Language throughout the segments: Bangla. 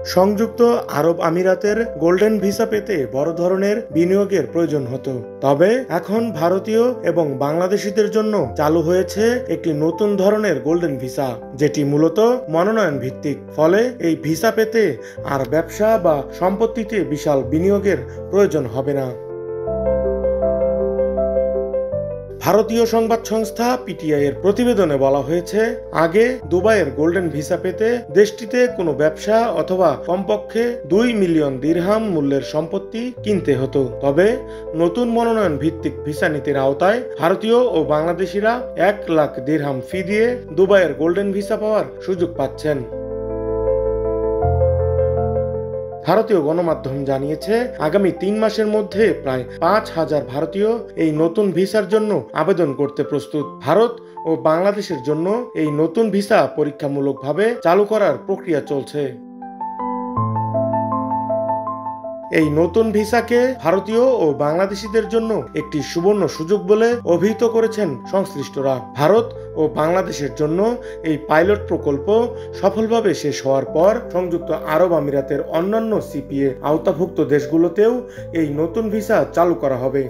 সংযুক্ত আরব আমিরাতের গোল্ডেন ভিসা পেতে বড় ধরনের বিনিয়োগের প্রয়োজন হতো। তবে এখন ভারতীয় এবং বাংলাদেশিদের জন্য চালু হয়েছে একটি নতুন ধরনের গোল্ডেন ভিসা, যেটি মূলত মনোনয়ন ভিত্তিক। ফলে এই ভিসা পেতে আর ব্যবসা বা সম্পত্তিতে বিশাল বিনিয়োগের প্রয়োজন হবে না। ভারতীয় সংবাদ সংস্থা পিটিআই এর প্রতিবেদনে বলা হয়েছে, আগে দুবাইয়ের গোল্ডেন ভিসা পেতে দেশটিতে কোনো ব্যবসা অথবা কমপক্ষে 2 মিলিয়ন দিরহাম মূল্যের সম্পত্তি কিনতে হতো। তবে নতুন মনোনয়ন ভিত্তিক ভিসা নীতির আওতায় ভারতীয় ও বাংলাদেশিরা 1 লাখ দিরহাম ফি দিয়ে দুবাইয়ের গোল্ডেন ভিসা পাওয়ার সুযোগ পাচ্ছেন। ভারতীয় গণমাধ্যম জানিয়েছে, আগামী 3 মাসের মধ্যে প্রায় 5,000 ভারতীয় এই নতুন ভিসার জন্য আবেদন করতে প্রস্তুত। ভারত ও বাংলাদেশের জন্য এই নতুন ভিসা পরীক্ষামূলকভাবে চালু করার প্রক্রিয়া চলছে। এই নতুন ভিসাকে ভারতীয় ও বাংলাদেশিদের জন্য একটি সুবর্ণ সুযোগ বলে অভিহিত করেছেন সংশ্লিষ্টরা। ভারত ও বাংলাদেশের জন্য এই পাইলট প্রকল্প সফলভাবে শেষ হওয়ার পর সংযুক্ত আরব আমিরাতের অন্যান্য সিপিএ আওতাভুক্ত দেশগুলোতেও এই নতুন ভিসা চালু করা হবে।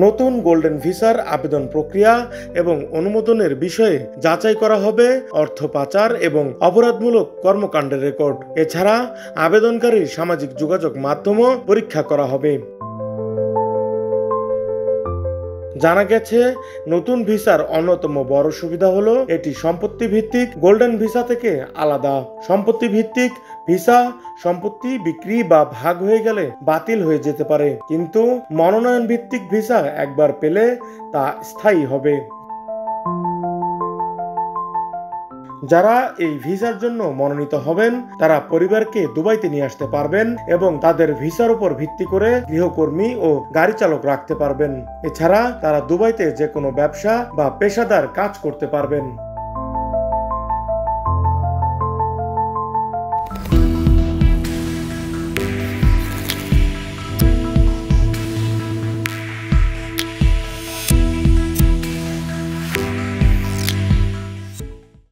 নতুন গোল্ডেন ভিসার আবেদন প্রক্রিয়া এবং অনুমোদনের বিষয়ে যাচাই করা হবে অর্থ পাচার এবং অপরাধমূলক কর্মকাণ্ডের রেকর্ড। এছাড়া আবেদনকারীর সামাজিক যোগাযোগ মাধ্যমও পরীক্ষা করা হবে। জানা গেছে, নতুন ভিসার অন্যতম বড় সুবিধা হলো এটি সম্পত্তি ভিত্তিক গোল্ডেন ভিসা থেকে আলাদা। সম্পত্তি ভিত্তিক ভিসা সম্পত্তি বিক্রি বা ভাগ হয়ে গেলে বাতিল হয়ে যেতে পারে, কিন্তু মনোনয়ন ভিত্তিক ভিসা একবার পেলে তা স্থায়ী হবে। যারা এই ভিসার জন্য মনোনীত হবেন তারা পরিবারকে দুবাইতে নিয়ে আসতে পারবেন এবং তাদের ভিসার উপর ভিত্তি করে গৃহকর্মী ও গাড়ি চালক রাখতে পারবেন। এছাড়া তারা দুবাইতে যে কোনো ব্যবসা বা পেশাদার কাজ করতে পারবেন।